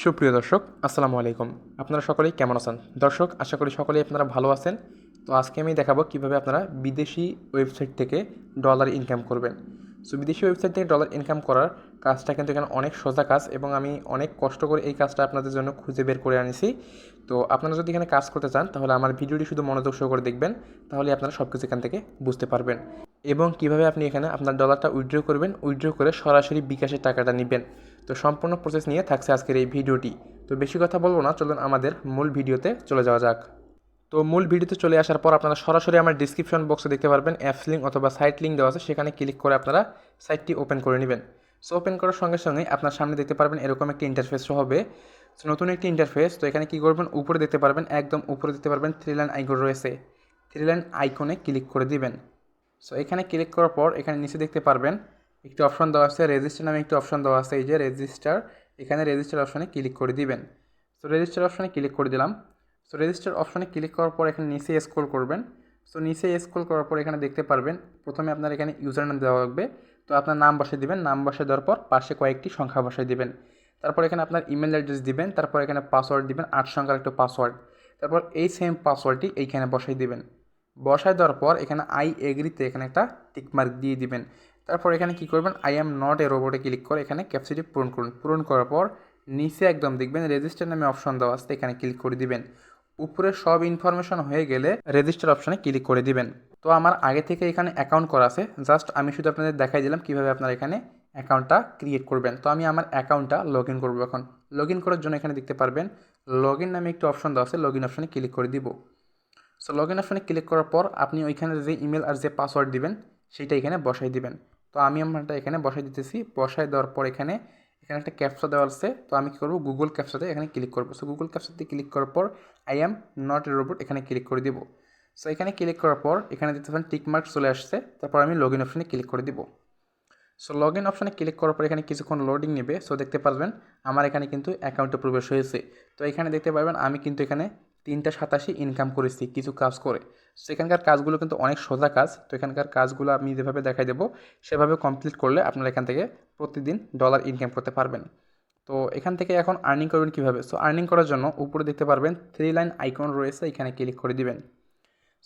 সুপ্রিয় দর্শক, আসসালামু আলাইকুম। আপনারা সকলেই কেমন আছেন? দর্শক, আশা করি সকলেই আপনারা ভালো আছেন। তো আজকে আমি দেখাবো কিভাবে আপনারা বিদেশি ওয়েবসাইট থেকে ডলার ইনকাম করবেন। সো বিদেশি ওয়েবসাইট থেকে ডলার ইনকাম করার কাজটা কিন্তু এখানে অনেক সোজা কাজ এবং আমি অনেক কষ্ট করে এই কাজটা আপনাদের জন্য খুঁজে বের করে আনিছি। তো আপনারা যদি এখানে কাজ করতে চান তাহলে আমার ভিডিওটি শুধু মনোযোগ সহকারে দেখবেন, তাহলে আপনারা সব কিছু এখান থেকে বুঝতে পারবেন। এবং কিভাবে আপনি এখানে আপনার ডলারটা উইথড্র করবেন, উইথড্র করে সরাসরি বিকাশের টাকাটা নেবেন। তো সম্পূর্ণ প্রসেস নিয়ে থাকছে আজকের এই ভিডিওটি। তো বেশি কথা বলবো না, চলুন আমাদের মূল ভিডিওতে চলে যাওয়া যাক। তো মূল ভিডিওতে চলে আসার পর আপনারা সরাসরি আমার ডিসক্রিপশন বক্সে দেখতে পারবেন অ্যাপস লিঙ্ক অথবা সাইট লিঙ্ক দেওয়া আছে, সেখানে ক্লিক করে আপনারা সাইটটি ওপেন করে নেবেন। সো ওপেন করার সঙ্গে সঙ্গে আপনার সামনে দেখতে পারবেন এরকম একটি ইন্টারফেস হবে। সো নতুন একটি ইন্টারফেস। তো এখানে কী করবেন, উপরে দেখতে পারবেন, একদম উপরে দেখতে পারবেন থ্রি লাইন আইকন রয়েছে। থ্রি লাইন আইকনে ক্লিক করে দিবেন। সো এখানে ক্লিক করার পর এখানে নিচে দেখতে পারবেন একটি অপশন দেওয়া আছে, রেজিস্টার নামে একটি অপশন দেওয়া আছে, এই যে রেজিস্টার। এখানে রেজিস্টার অপশনে ক্লিক করে দিবেন। সো রেজিস্টার অপশনে ক্লিক করে দিলাম। সো রেজিস্টার অপশনে ক্লিক করার পর এখানে নিচে স্ক্রল করবেন। সো নিচে স্ক্রল করার পর এখানে দেখতে পারবেন প্রথমে আপনার এখানে ইউজার নাম দেওয়া লাগবে। তো আপনার নাম বসিয়ে দিবেন, নাম বসিয়ে দেওয়ার পর পাশে কয়েকটি সংখ্যা বসিয়ে দিবেন। তারপর এখানে আপনার ইমেল অ্যাড্রেস দিবেন, তারপর এখানে পাসওয়ার্ড দিবেন, 8 সংখ্যার একটা পাসওয়ার্ড। তারপর এই সেম পাসওয়ার্ডটি এইখানে বসাই দিবেন। বসায় দেওয়ার পর এখানে আই এগ্রিতে এখানে একটা টিকমার্ক দিয়ে দিবেন। তারপর এখানে কি করবেন, আই অ্যাম নট এ রোবটে ক্লিক করে এখানে ক্যাপচাটি পূরণ করুন। পূরণ করার পর নিচে একদম দেখবেন রেজিস্টার নামে অপশন দেওয়া আছে, এখানে ক্লিক করে দিবেন। উপরে সব ইনফরমেশন হয়ে গেলে রেজিস্টার অপশনে ক্লিক করে দিবেন। তো আমার আগে থেকে এখানে অ্যাকাউন্ট করা আছে, জাস্ট আমি শুধু আপনাদের দেখাই দিলাম কীভাবে আপনারা এখানে অ্যাকাউন্টটা ক্রিয়েট করবেন। তো আমি আমার অ্যাকাউন্টটা লগ ইন করবো এখন। লগ ইন করার জন্য এখানে দেখতে পারবেন লগ ইন নামে একটি অপশন দেওয়া আছে, লগ ইন অপশনে ক্লিক করে দিব। সো লগ ইন অপশনে ক্লিক করার পর আপনি ওইখানে যে ইমেল আর যে পাসওয়ার্ড দিবেন সেইটা এখানে বসাই দিবেন। তো আমি আমারটা এখানে বসাই দিতেছি। বসাই দেওয়ার পর এখানে এখানে একটা ক্যাপচা দেওয়া আছে, তো আমি কী করবো, গুগল ক্যাপচাতে এখানে ক্লিক করবো। সো গুগল ক্যাপচাতে ক্লিক করার পর I am not A robot এখানে ক্লিক করে দিব। সো এখানে ক্লিক করার পর এখানে দেখতে পাবেন টিকমার্ক চলে আসছে। তারপর আমি লগ ইন অপশনে ক্লিক করে দিব। সো লগ ইন অপশনে ক্লিক করার পর এখানে কিছুক্ষণ লোডিং নেবে। সো দেখতে পারবেন আমার এখানে কিন্তু অ্যাকাউন্টে প্রবেশ হয়েছে। তো এখানে দেখতে পারবেন আমি কিন্তু এখানে 387 ইনকাম করেছি কিছু কাজ করে। সো এখানকার কাজগুলো কিন্তু অনেক সোজা কাজ। তো এখানকার কাজগুলো আমি যেভাবে দেখাই দেবো সেভাবে কমপ্লিট করলে আপনারা এখান থেকে প্রতিদিন ডলার ইনকাম করতে পারবেন। তো এখান থেকে এখন আর্নিং করবেন কীভাবে? সো আর্নিং করার জন্য উপরে দেখতে পারবেন থ্রি লাইন আইকন রয়েছে, এখানে ক্লিক করে দিবেন।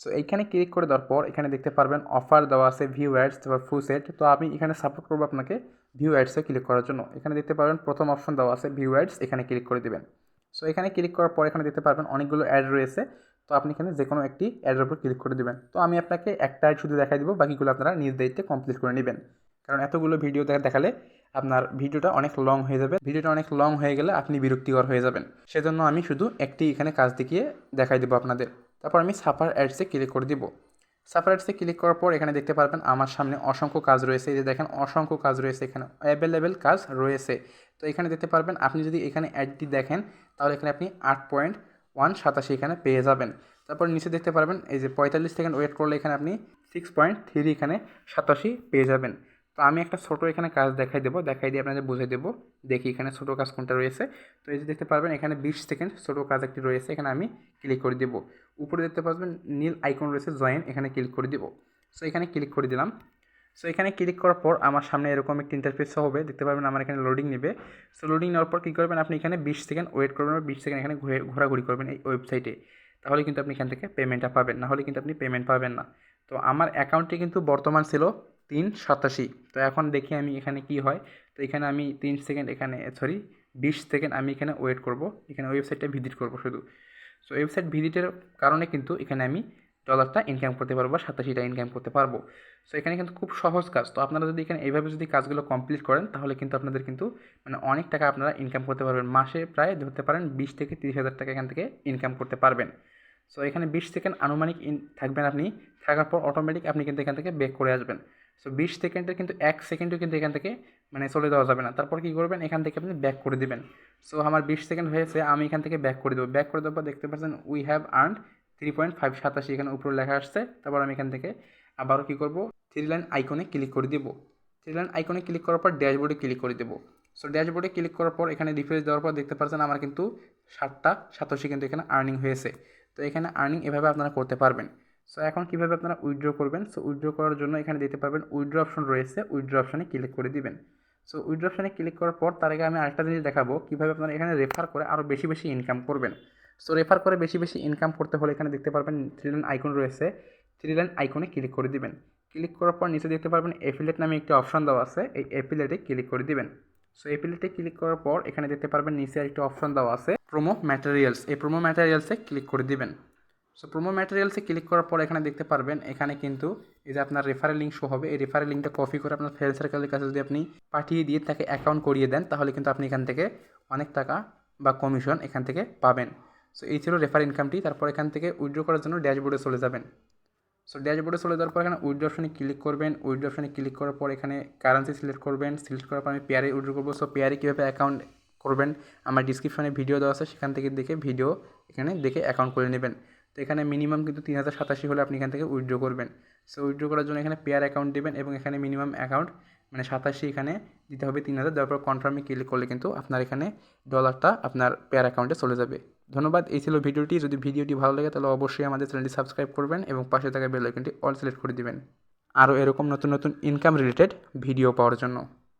সো এইখানে ক্লিক করে দেওয়ার পর এখানে দেখতে পারবেন অফার দেওয়া আছে, ভিউ অ্যাডস, তারপর ফুল সেট। তো আমি এখানে সাপোর্ট করবো আপনাকে ভিউ অ্যাডসে ক্লিক করার জন্য। এখানে দেখতে পারবেন প্রথম অপশন দেওয়া আছে ভিউ অ্যাডস, এখানে ক্লিক করে দেবেন। সো এখানে ক্লিক করার পর এখানে দেখতে পারবেন অনেকগুলো অ্যাড রয়েছে। তো আপনি এখানে যে কোনো একটি অ্যাডের উপর ক্লিক করে দেবেন। তো আমি আপনাকে একটা অ্যাড শুধু দেখাই দিব, বাকিগুলো আপনারা নিজ দায়িত্বে কমপ্লিট করে নেবেন। কারণ এতগুলো ভিডিও দেখালে আপনার ভিডিওটা অনেক লং হয়ে যাবে। ভিডিওটা অনেক লং হয়ে গেলে আপনি বিরক্তিকর হয়ে যাবেন। সেজন্য আমি শুধু একটি এখানে কাজ দেখিয়ে দেখাই দেবো আপনাদের। তারপর আমি সাফার অ্যাডসে ক্লিক করে দিব। সাফার অ্যাডসে ক্লিক করার পর এখানে দেখতে পারবেন আমার সামনে অসংখ্য কাজ রয়েছে। এই যে দেখেন অসংখ্য কাজ রয়েছে, এখানে অ্যাভেলেবেল কাজ রয়েছে। তো এখানে দেখতে পারবেন আপনি যদি এখানে অ্যাডটি দেখেন তাহলে এখানে আপনি 8.187 এখানে পেয়ে যাবেন। তারপর নিচে দেখতে পারবেন এই যে 45 সেকেন্ড ওয়েট করলে এখানে আপনি 6.3 এখানে 87 পেয়ে যাবেন। তো আমি একটা ছোটো এখানে কাজ দেখাই দিয়ে আপনাদের বুঝিয়ে দেবো। দেখি এখানে ছোটো কাজ কোনটা রয়েছে। তো এই যে দেখতে পারবেন এখানে 20 সেকেন্ড ছোটো কাজ একটি রয়েছে, এখানে আমি ক্লিক করে দেবো। উপরে দেখতে পারবেন নীল আইকন রয়েছে জয়েন, এখানে ক্লিক করে দেবো। সো এখানে ক্লিক করে দিলাম। সো এখানে ক্লিক করার পর আমার সামনে এরকম একটি ইন্টারফেস হবে, দেখতে পারবেন আমার এখানে লোডিং নেবে। সো লোডিং নেওয়ার পর কী করবেন, আপনি এখানে 20 সেকেন্ড ওয়েট করবেন, 20 সেকেন্ড এখানে ঘোরাঘুরি করবেন এই ওয়েবসাইটে। তাহলে কিন্তু আপনি এখান থেকে পেমেন্টটা পাবেন, না হলে কিন্তু আপনি পেমেন্ট পাবেন না। তো আমার অ্যাকাউন্টে কিন্তু বর্তমান ছিল 387। তো এখন দেখি আমি এখানে কি হয়। তো এখানে আমি 3 সেকেন্ড এখানে 20 সেকেন্ড আমি এখানে ওয়েট করব, এখানে ওয়েবসাইটটা ভিজিট করব শুধু। সো ওয়েবসাইট ভিজিটের কারণে কিন্তু এখানে আমি ডলারটা ইনকাম করতে পারবো বা 87টা ইনকাম করতে পারবো। সো এখানে কিন্তু খুব সহজ কাজ। তো আপনারা যদি এখানে এইভাবে যদি কাজগুলো কমপ্লিট করেন তাহলে কিন্তু আপনাদের কিন্তু মানে অনেক টাকা আপনারা ইনকাম করতে পারবেন। মাসে প্রায় ধরতে পারেন 20 থেকে 30 হাজার টাকা এখান থেকে ইনকাম করতে পারবেন। সো এখানে 20 সেকেন্ড আনুমানিক থাকবেন আপনি, থাকার পর অটোমেটিক আপনি কিন্তু এখান থেকে ব্যাক করে আসবেন। সো 20 সেকেন্ডের কিন্তু 1 সেকেন্ডও কিন্তু এখান থেকে মানে চলে যাওয়া যাবে না। তারপর কী করবেন, এখান থেকে আপনি ব্যাক করে দিবেন। সো আমার 20 সেকেন্ড হয়েছে, আমি এখান থেকে ব্যাক করে দেবো। ব্যাক করে দেওয়ার পর দেখতে পাচ্ছেন উই হ্যাভ আর্নড 3.587 এখানে উপরে লেখা আসছে। তারপর আমি এখান থেকে আবারও কী করবো, থ্রি লাইন আইকনে ক্লিক করে দেবো। থ্রি লাইন আইকনে ক্লিক করার পর ড্যাশবোর্ডে ক্লিক করে দেবো। সো ড্যাশবোর্ডে ক্লিক করার পর এখানে রিফ্রেশ দেওয়ার পর দেখতে পাচ্ছেন আমার কিন্তু 7.87 কিন্তু এখানে আর্নিং হয়েছে। তো এখানে আর্নিং এভাবে আপনারা করতে পারবেন। সো এখন কীভাবে আপনারা উইথড্র করবেন, সো উইথড্র করার জন্য এখানে দিতে পারবেন উইথড্র অপশন রয়েছে, উইথড্র অপশনে ক্লিক করে দিবেন। সো উইথড্র অপশানে ক্লিক করার পর তার আগে আমি আরেকটা জিনিস দেখাবো কীভাবে আপনারা এখানে রেফার করে আরও বেশি বেশি ইনকাম করবেন। সো রেফার করে বেশি বেশি ইনকাম করতে হলে এখানে দেখতে পারবেন 3 লাইন আইকন রয়েছে, 3 লাইন আইকনে ক্লিক করে দিবেন। ক্লিক করার পর নিচে দেখতে পারবেন অ্যাফিলিয়েট নামে একটি অপশান দেওয়া আছে, এই অ্যাফিলিয়েটে ক্লিক করে দিবেন। সো অ্যাফিলিয়েটে ক্লিক করার পর এখানে দেখতে পারবেন নিচে আরেকটি অপশান দেওয়া আছে প্রোমো ম্যাটেরিয়ালস, এই প্রোমো ম্যাটেরিয়ালসে ক্লিক করে দিবেন। সো প্রোমো ম্যাটেরিয়ালসে ক্লিক করার পর এখানে দেখতে পারবেন এখানে কিন্তু এই যে আপনার রেফারেল লিঙ্ক শো হবে, এই রেফারেল লিঙ্কটা কপি করে আপনার ফ্রেন্ড সার্কেলের কাছে যদি আপনি পাঠিয়ে দিয়ে তাকে অ্যাকাউন্ট করিয়ে দেন তাহলে কিন্তু আপনি এখান থেকে অনেক টাকা বা কমিশন এখান থেকে পাবেন। সো এই ছিল রেফার ইনকামটি। তারপর এখান থেকে উইথড্র করার জন্য ড্যাশবোর্ডে চলে যাবেন। সো ড্যাশবোর্ডে চলে যাওয়ার পর এখানে উইথড্র অপশানে ক্লিক করবেন। উইথড্র অপশানে ক্লিক করার পর এখানে কারেন্সি সিলেক্ট করবেন। সিলেক্ট করার পর আমি পেয়ারে উইথড্র করবো। সো পেয়ারে কীভাবে অ্যাকাউন্ট করবেন আমার ডিসক্রিপশনে ভিডিও দেওয়া আছে, সেখান থেকে দেখে ভিডিও এখানে দেখে অ্যাকাউন্ট করে নেবেন। তো এখানে মিনিমাম কিন্তু 3087 হলে আপনি এখান থেকে উইথড্র করবেন। সো উইথড্র করার জন্য এখানে পেয়ার অ্যাকাউন্ট দেবেন এবং এখানে মিনিমাম অ্যাকাউন্ট মানে 87 এখানে দিতে হবে 3000, দেওয়ার পর কনফার্মে ক্লিক করলে কিন্তু আপনার এখানে ডলারটা আপনার পেয়ার অ্যাকাউন্টে চলে যাবে। ধন্যবাদ। এই ছিল ভিডিওটি। যদি ভিডিওটি ভালো লাগে তাহলে অবশ্যই আমাদের চ্যানেলটি সাবস্ক্রাইব করবেন এবং পাশে থাকা বেল আইকনটি অল সিলেক্ট করে দিবেন আরও এরকম নতুন নতুন ইনকাম রিলেটেড ভিডিও পাওয়ার জন্য।